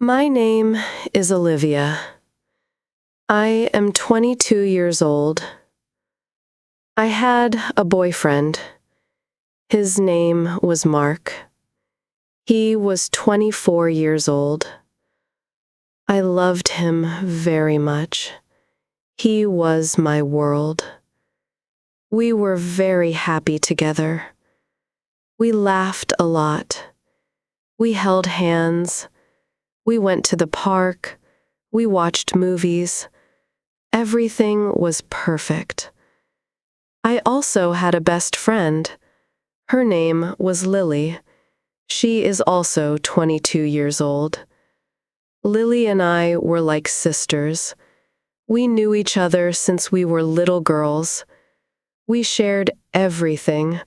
My name is Olivia. I am 22 years old. I had a boyfriend. His name was Mark. He was 24 years old. I loved him very much. He was my world. We were very happy together. We laughed a lot. We held hands. We went to the park. We watched movies. Everything was perfect. I also had a best friend. Her name was Lily. She is also 22 years old. Lily and I were like sisters. We knew each other since we were little girls. We shared everything.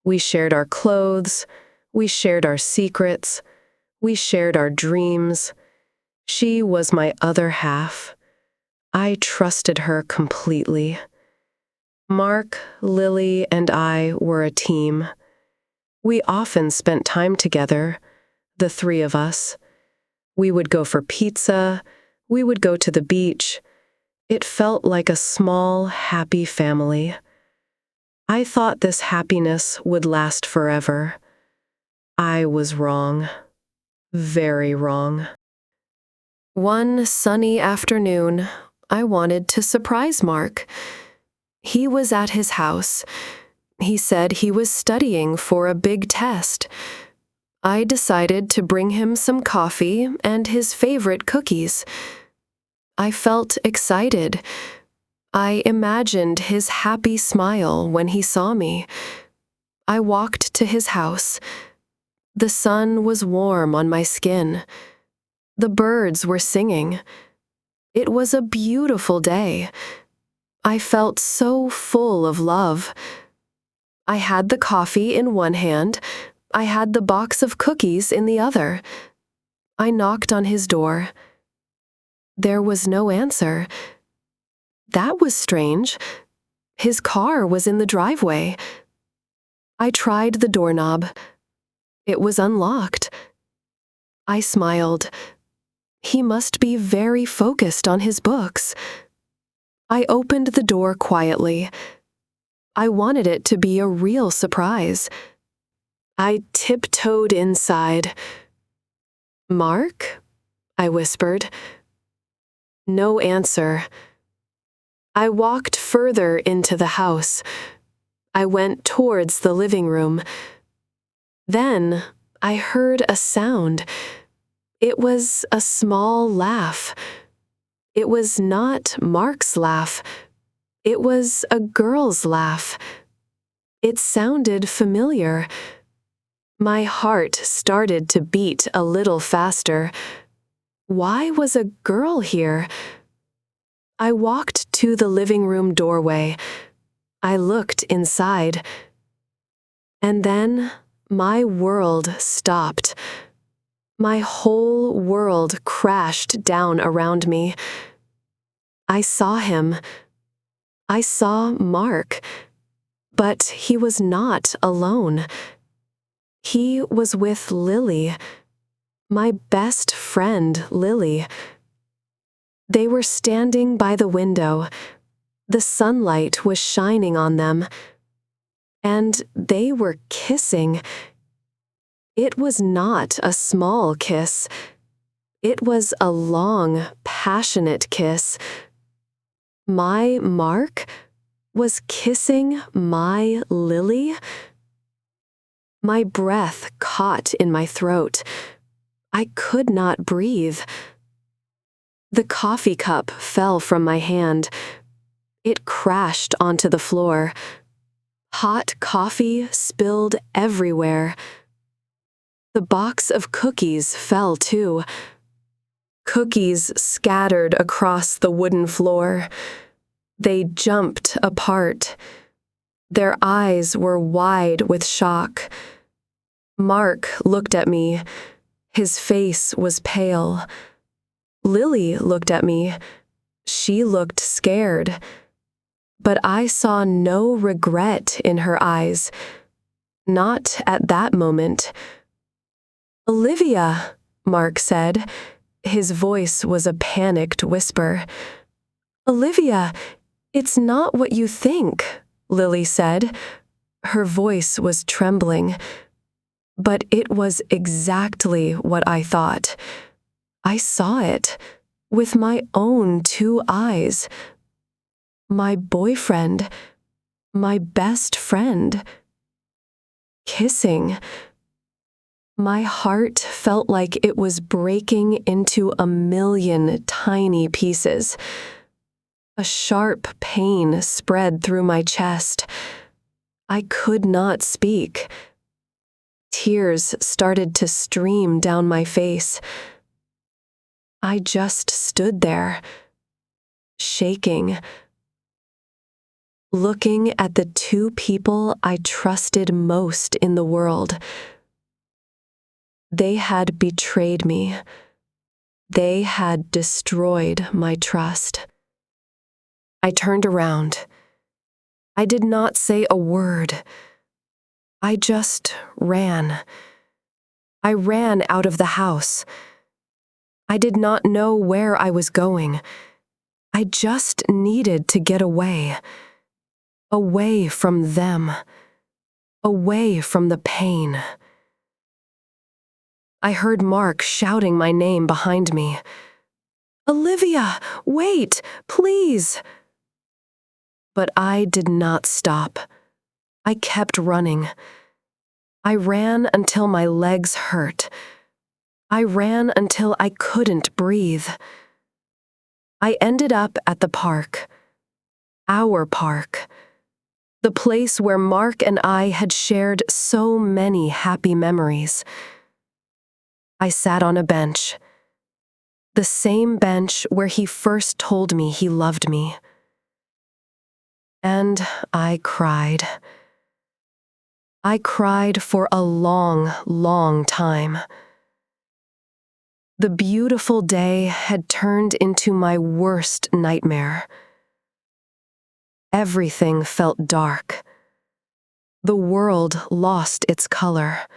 We shared our clothes. We shared our secrets. We shared our dreams. She was my other half. I trusted her completely. Mark, Lily, and I were a team. We often spent time together, the three of us. We would go for pizza. We would go to the beach. It felt like a small, happy family. I thought this happiness would last forever. I was wrong. Very wrong. One sunny afternoon, I wanted to surprise Mark. He was at his house. He said he was studying for a big test. I decided to bring him some coffee and his favorite cookies. I felt excited. I imagined his happy smile when he saw me. I walked to his house. The sun was warm on my skin. The birds were singing. It was a beautiful day. I felt so full of love. I had the coffee in one hand. I had the box of cookies in the other. I knocked on his door. There was no answer. That was strange. His car was in the driveway. I tried the doorknob. It was unlocked. I smiled. He must be very focused on his books. I opened the door quietly. I wanted it to be a real surprise. I tiptoed inside. "Mark?" I whispered. No answer. I walked further into the house. I went towards the living room. Then I heard a sound. It was a small laugh. It was not Mark's laugh. It was a girl's laugh. It sounded familiar. My heart started to beat a little faster. Why was a girl here? I walked to the living room doorway. I looked inside. And then my world stopped. My whole world crashed down around me. I saw him. I saw Mark. But he was not alone. He was with Lily, my best friend, Lily. They were standing by the window. The sunlight was shining on them. And they were kissing. It was not a small kiss. It was a long, passionate kiss. My Mark was kissing my Lily. My breath caught in my throat. I could not breathe. The coffee cup fell from my hand. It crashed onto the floor. Hot coffee spilled everywhere. The box of cookies fell too. Cookies scattered across the wooden floor. They jumped apart. Their eyes were wide with shock. Mark looked at me. His face was pale. Lily looked at me. She looked scared. But I saw no regret in her eyes. Not at that moment. "Olivia," Mark said, His voice was a panicked whisper. "Olivia, it's not what you think," Lily said. Her voice was trembling, but it was exactly what I thought. I saw it with my own 2 eyes. My boyfriend, my best friend, kissing. My heart felt like it was breaking into a million tiny pieces. A sharp pain spread through my chest. I could not speak. Tears started to stream down my face. I just stood there, shaking, looking at the 2 people I trusted most in the world. They had betrayed me. They had destroyed my trust. I turned around. I did not say a word. I just ran. I ran out of the house. I did not know where I was going. I just needed to get away. Away from them. Away from the pain. I heard Mark shouting my name behind me. "Olivia, wait, please!" But I did not stop. I kept running. I ran until my legs hurt. I ran until I couldn't breathe. I ended up at the park. Our park. The place where Mark and I had shared so many happy memories. I sat on a bench. The same bench where he first told me he loved me. And I cried. I cried for a long, long time. The beautiful day had turned into my worst nightmare. Everything felt dark. The world lost its color.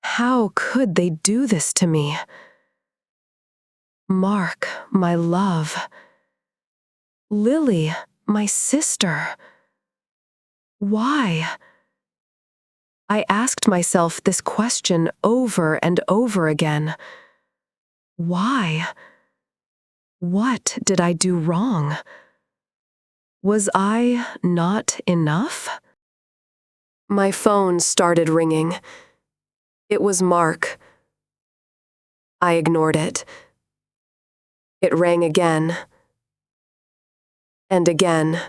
How could they do this to me? Mark, my love. Lily, my sister. Why? I asked myself this question over and over again. Why? What did I do wrong? Was I not enough? My phone started ringing. It was Mark. I ignored it. It rang again. And again.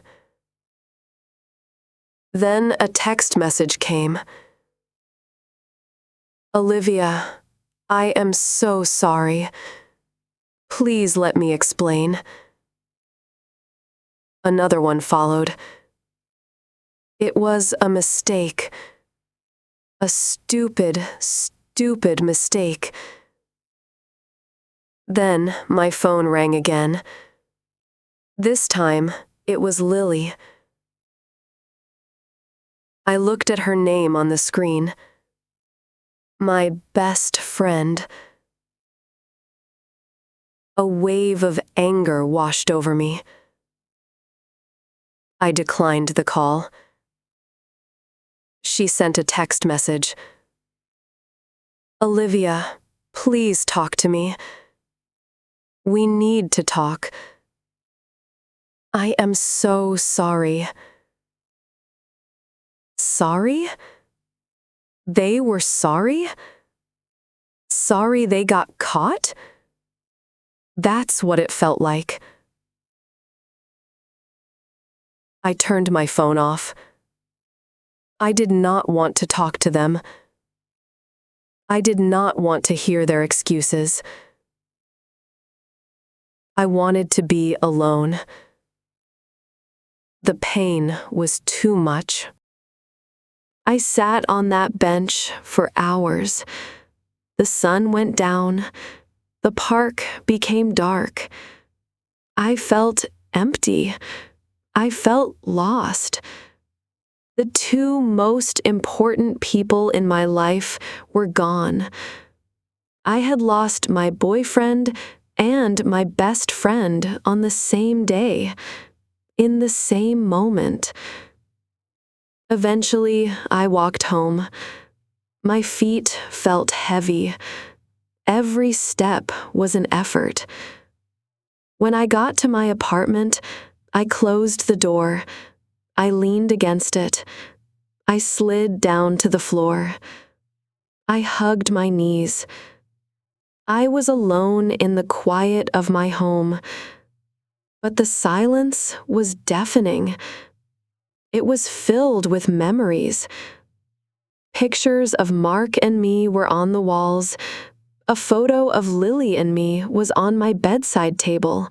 Then a text message came. "Olivia, I am so sorry. Please let me explain." Another one followed. It was a mistake. A stupid, stupid mistake. Then my phone rang again. This time, it was Lily. I looked at her name on the screen. My best friend. A wave of anger washed over me. I declined the call. She sent a text message. "Olivia, please talk to me. We need to talk. I am so sorry." Sorry? They were sorry? Sorry they got caught? That's what it felt like. I turned my phone off. I did not want to talk to them. I did not want to hear their excuses. I wanted to be alone. The pain was too much. I sat on that bench for hours. The sun went down. The park became dark. I felt empty. I felt lost. The 2 most important people in my life were gone. I had lost my boyfriend and my best friend on the same day, in the same moment. Eventually, I walked home. My feet felt heavy. Every step was an effort. When I got to my apartment, I closed the door. I leaned against it. I slid down to the floor. I hugged my knees. I was alone in the quiet of my home, but the silence was deafening. It was filled with memories. Pictures of Mark and me were on the walls. A photo of Lily and me was on my bedside table.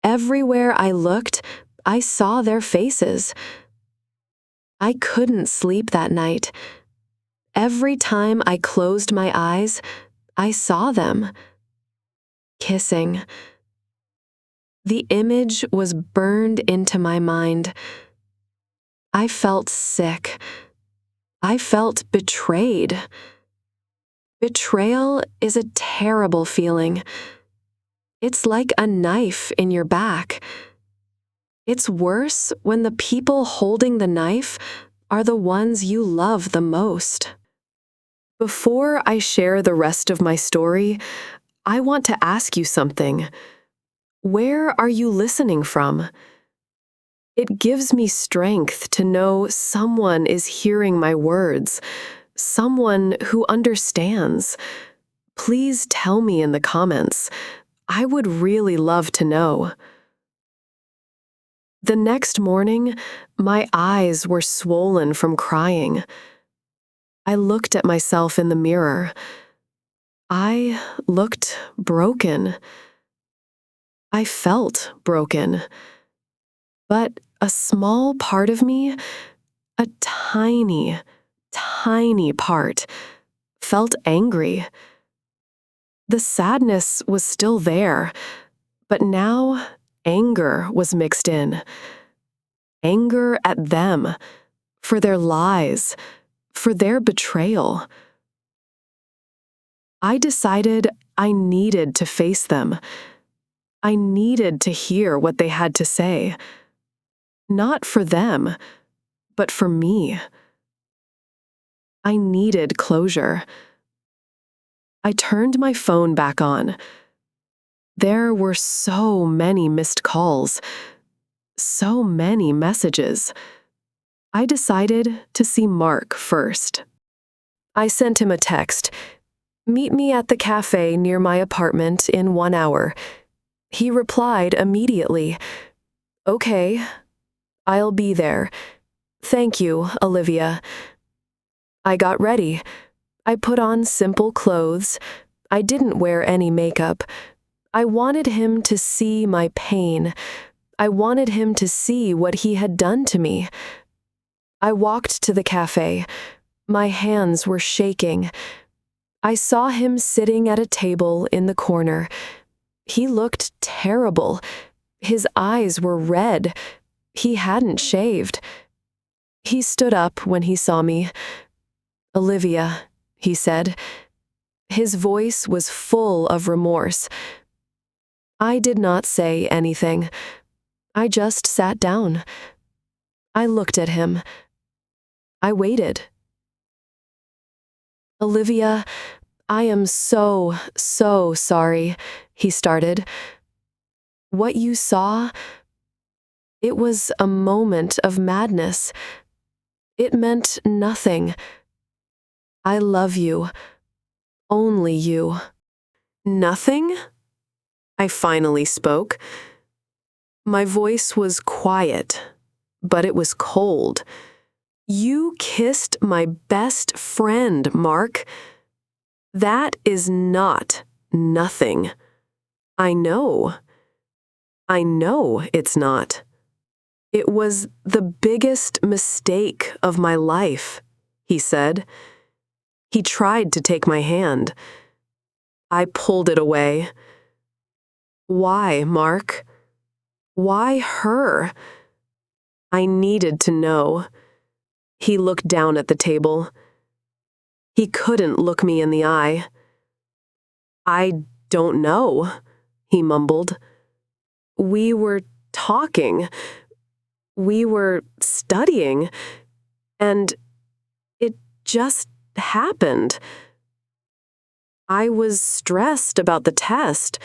Everywhere I looked, I saw their faces. I couldn't sleep that night. Every time I closed my eyes, I saw them, kissing. The image was burned into my mind. I felt sick. I felt betrayed. Betrayal is a terrible feeling. It's like a knife in your back. It's worse when the people holding the knife are the ones you love the most. Before I share the rest of my story, I want to ask you something. Where are you listening from? It gives me strength to know someone is hearing my words, someone who understands. Please tell me in the comments. I would really love to know. The next morning, my eyes were swollen from crying. I looked at myself in the mirror. I looked broken. I felt broken. But a small part of me, a tiny, tiny part, felt angry. The sadness was still there, but now anger was mixed in. Anger at them, for their lies, for their betrayal. I decided I needed to face them. I needed to hear what they had to say. Not for them, but for me. I needed closure. I turned my phone back on. There were so many missed calls, so many messages. I decided to see Mark first. I sent him a text. Meet me at the cafe near my apartment in 1 hour. He replied immediately. Okay, I'll be there. Thank you, Olivia. I got ready. I put on simple clothes. I didn't wear any makeup. I wanted him to see my pain. I wanted him to see what he had done to me. I walked to the cafe. My hands were shaking. I saw him sitting at a table in the corner. He looked terrible. His eyes were red. He hadn't shaved. He stood up when he saw me. Olivia, he said. His voice was full of remorse. I did not say anything. I just sat down. I looked at him. I waited. Olivia, I am so sorry, he started. What you saw, it was a moment of madness. It meant nothing. I love you. Only you. Nothing? I finally spoke. My voice was quiet, but it was cold. You kissed my best friend, Mark. That is not nothing. I know. I know it's not. It was the biggest mistake of my life, he said. He tried to take my hand. I pulled it away. Why, Mark? Why her? I needed to know. He looked down at the table. He couldn't look me in the eye. I don't know, he mumbled. We were talking. We were studying. And it just happened. I was stressed about the test.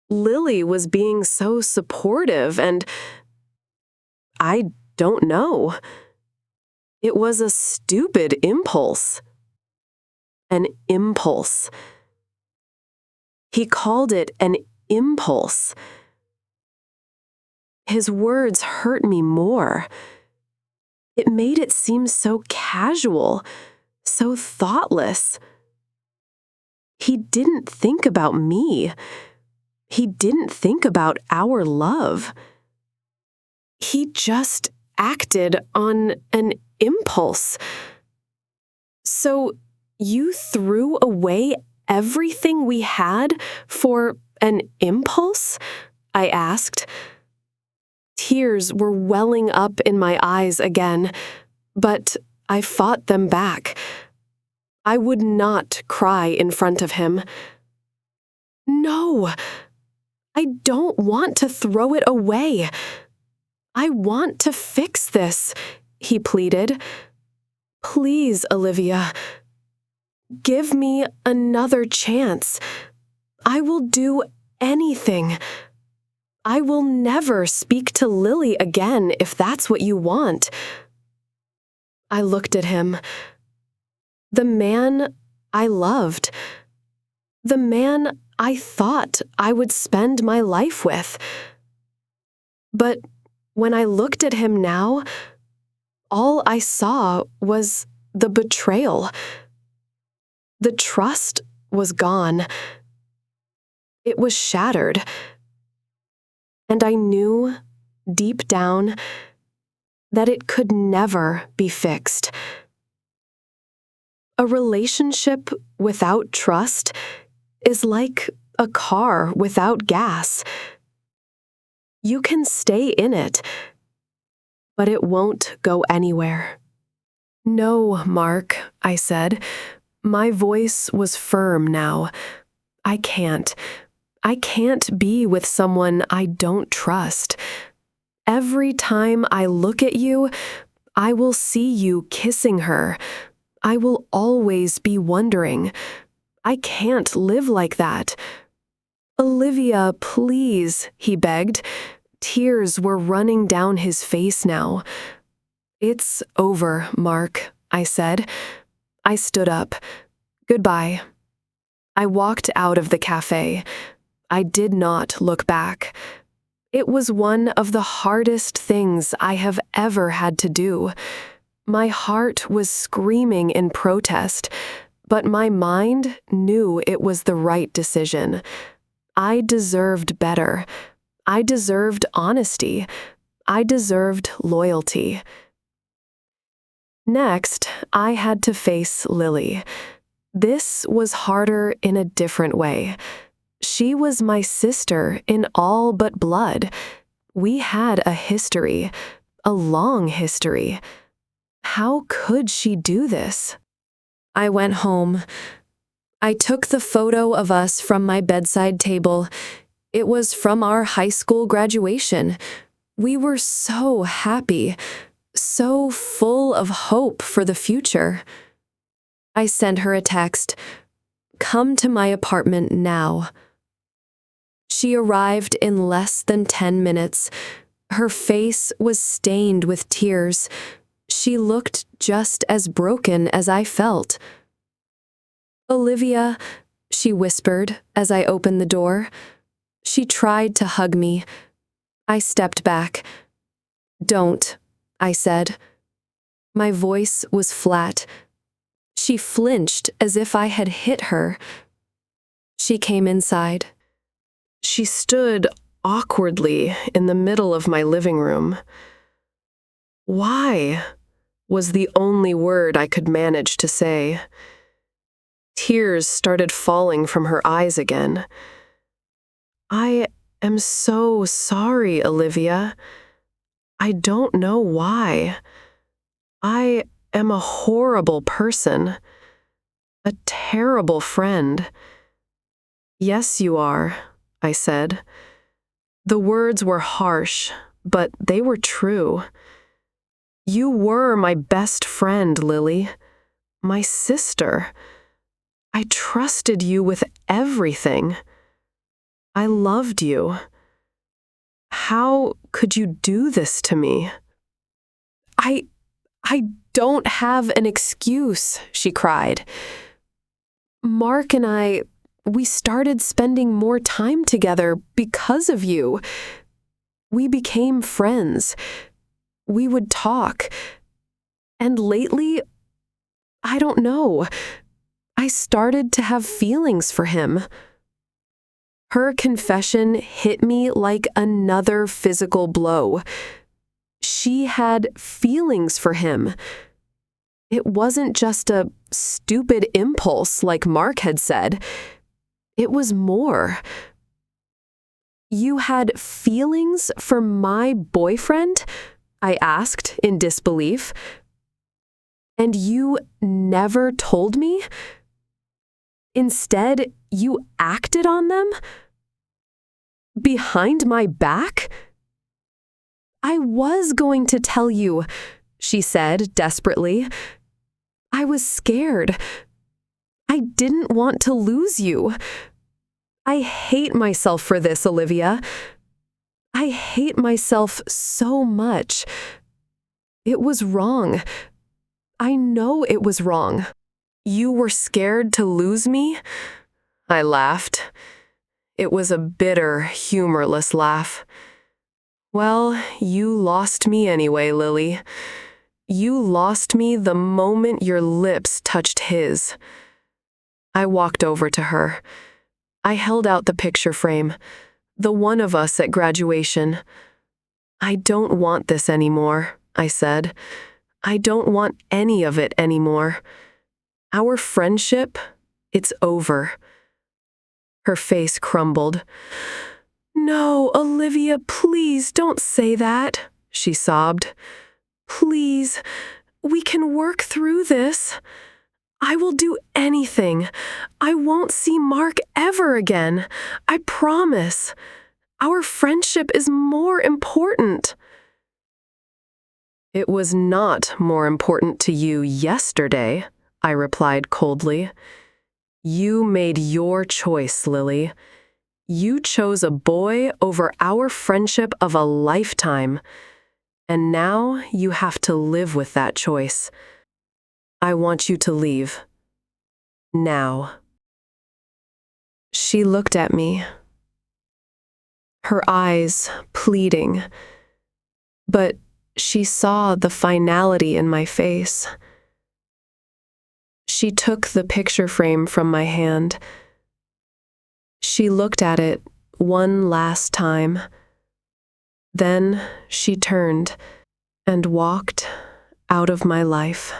Lily was being so supportive, and I don't know. It was a stupid impulse. An impulse. He called it an impulse. His words hurt me more. It made it seem so casual, so thoughtless. He didn't think about me. He didn't think about our love. He just acted on an impulse. So you threw away everything we had for an impulse? I asked. Tears were welling up in my eyes again, but I fought them back. I would not cry in front of him. No, I don't want to throw it away. I want to fix this, he pleaded. Please, Olivia, give me another chance. I will do anything. I will never speak to Lily again if that's what you want. I looked at him. The man I loved. The man I thought I would spend my life with. But when I looked at him now, all I saw was the betrayal. The trust was gone. It was shattered. And I knew, deep down, that it could never be fixed. A relationship without trust is like a car without gas. You can stay in it, but it won't go anywhere. No, Mark, I said. My voice was firm now. I can't. I can't be with someone I don't trust. Every time I look at you, I will see you kissing her. I will always be wondering. I can't live like that. Olivia, please, he begged. Tears were running down his face now. It's over, Mark, I said. I stood up. Goodbye. I walked out of the cafe. I did not look back. It was one of the hardest things I have ever had to do. My heart was screaming in protest, but my mind knew it was the right decision. I deserved better. I deserved honesty. I deserved loyalty. Next, I had to face Lily. This was harder in a different way. She was my sister in all but blood. We had a history, a long history. How could she do this? I went home. I took the photo of us from my bedside table. It was from our high school graduation. We were so happy, so full of hope for the future. I sent her a text. Come to my apartment now. She arrived in less than 10 minutes. Her face was stained with tears. She looked just as broken as I felt. Olivia, she whispered as I opened the door. She tried to hug me. I stepped back. Don't, I said. My voice was flat. She flinched as if I had hit her. She came inside. She stood awkwardly in the middle of my living room. Why? Was the only word I could manage to say. Tears started falling from her eyes again. I am so sorry, Olivia. I don't know why. I am a horrible person, a terrible friend. Yes, you are, I said. The words were harsh, but they were true. You were my best friend, Lily. My sister. I trusted you with everything. I loved you. How could you do this to me? I don't have an excuse, she cried. Mark and we started spending more time together because of you. We became friends. We would talk. And lately, I don't know, I started to have feelings for him. Her confession hit me like another physical blow. She had feelings for him. It wasn't just a stupid impulse like Mark had said. It was more. You had feelings for my boyfriend? I asked in disbelief. And you never told me? Instead, you acted on them? Behind my back? I was going to tell you, she said desperately. I was scared. I didn't want to lose you. I hate myself for this, Olivia. I hate myself so much. It was wrong. I know it was wrong. You were scared to lose me? I laughed. It was a bitter, humorless laugh. Well, you lost me anyway, Lily. You lost me the moment your lips touched his. I walked over to her. I held out the picture frame, the one of us at graduation. I don't want this anymore, I said. I don't want any of it anymore. Our friendship, it's over. Her face crumbled. No, Olivia, please don't say that, she sobbed. Please, we can work through this. I will do anything. I won't see Mark ever again. I promise. Our friendship is more important. It was not more important to you yesterday, I replied coldly. You made your choice, Lily. You chose a boy over our friendship of a lifetime, and now you have to live with that choice. I want you to leave. Now. She looked at me, her eyes pleading, but she saw the finality in my face. She took the picture frame from my hand. She looked at it one last time. Then she turned and walked out of my life.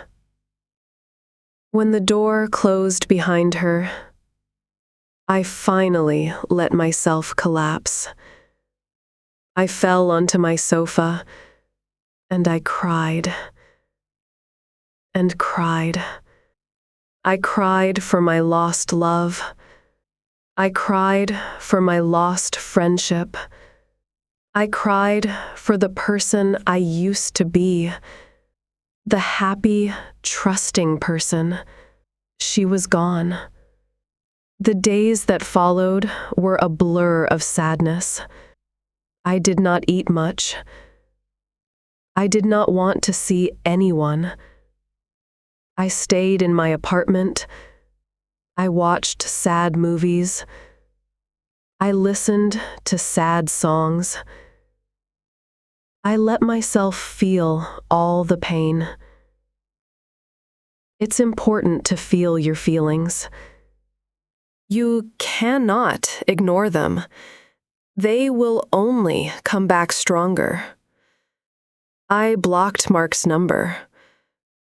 When the door closed behind her, I finally let myself collapse. I fell onto my sofa, and I cried and cried. I cried for my lost love. I cried for my lost friendship. I cried for the person I used to be, the happy, trusting person. She was gone. The days that followed were a blur of sadness. I did not eat much. I did not want to see anyone. I stayed in my apartment. I watched sad movies. I listened to sad songs. I let myself feel all the pain. It's important to feel your feelings. You cannot ignore them. They will only come back stronger. I blocked Mark's number.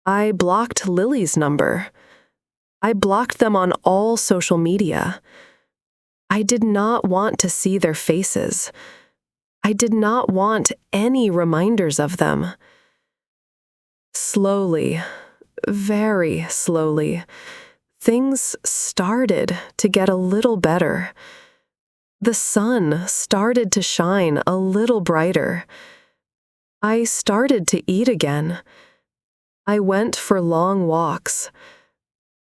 I blocked Lily's number. I blocked them on all social media. I did not want to see their faces. I did not want any reminders of them. Slowly, very slowly, things started to get a little better. The sun started to shine a little brighter. I started to eat again. I went for long walks.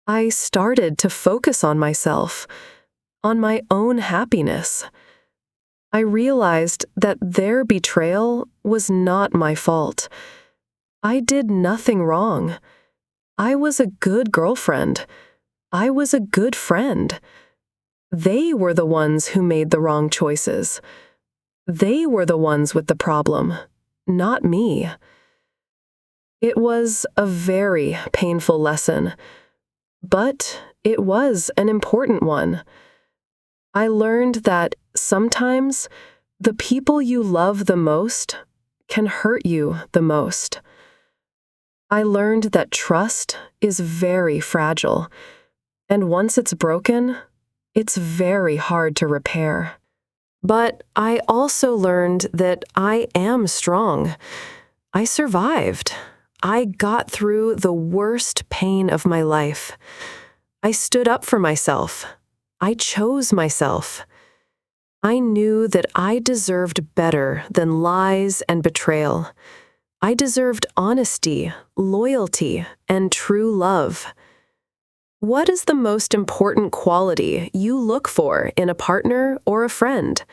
I started to focus on myself, on my own happiness. I realized that their betrayal was not my fault. I did nothing wrong. I was a good girlfriend. I was a good friend. They were the ones who made the wrong choices. They were the ones with the problem, not me. It was a very painful lesson, but it was an important one. I learned that sometimes the people you love the most can hurt you the most. I learned that trust is very fragile, and once it's broken, it's very hard to repair. But I also learned that I am strong. I survived. I got through the worst pain of my life. I stood up for myself. I chose myself. I knew that I deserved better than lies and betrayal. I deserved honesty, loyalty, and true love. What is the most important quality you look for in a partner or a friend?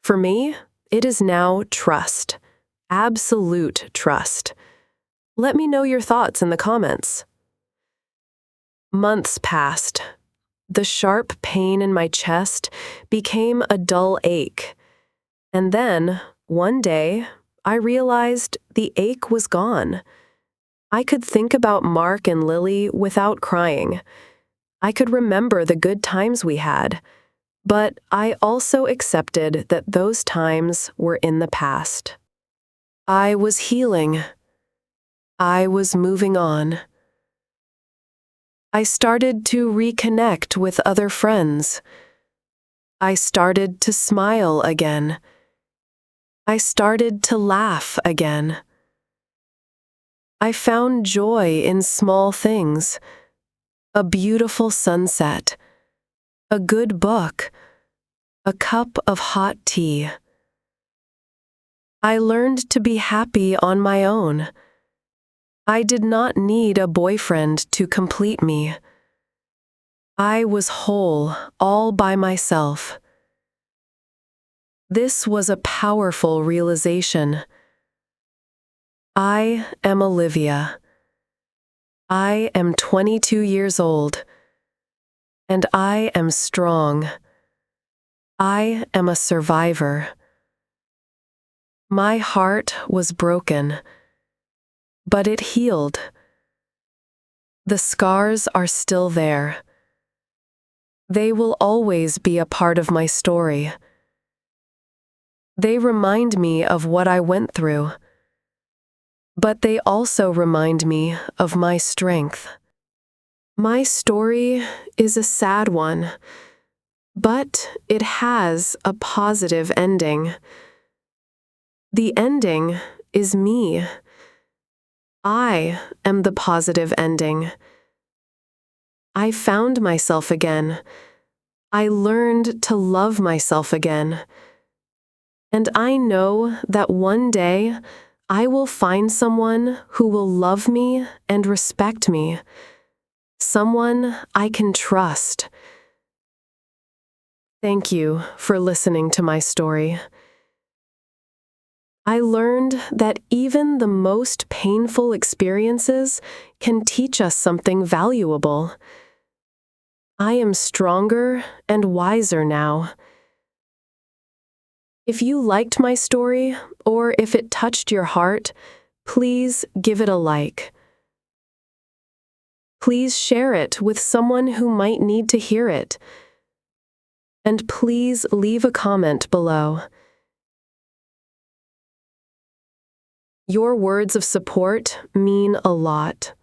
For me, it is now trust. Absolute trust. Let me know your thoughts in the comments. Months passed. The sharp pain in my chest became a dull ache. And then, one day, I realized the ache was gone. I could think about Mark and Lily without crying. I could remember the good times we had, but I also accepted that those times were in the past. I was healing. I was moving on. I started to reconnect with other friends. I started to smile again. I started to laugh again. I found joy in small things. A beautiful sunset, a good book, a cup of hot tea. I learned to be happy on my own. I did not need a boyfriend to complete me. I was whole all by myself. This was a powerful realization. I am Olivia. I am 22 years old, and I am strong. I am a survivor. My heart was broken, but it healed. The scars are still there. They will always be a part of my story. They remind me of what I went through, but they also remind me of my strength. My story is a sad one, but it has a positive ending. The ending is me. I am the positive ending. I found myself again. I learned to love myself again. And I know that one day I will find someone who will love me and respect me. Someone I can trust. Thank you for listening to my story. I learned that even the most painful experiences can teach us something valuable. I am stronger and wiser now. If you liked my story, or if it touched your heart, please give it a like. Please share it with someone who might need to hear it. And please leave a comment below. Your words of support mean a lot.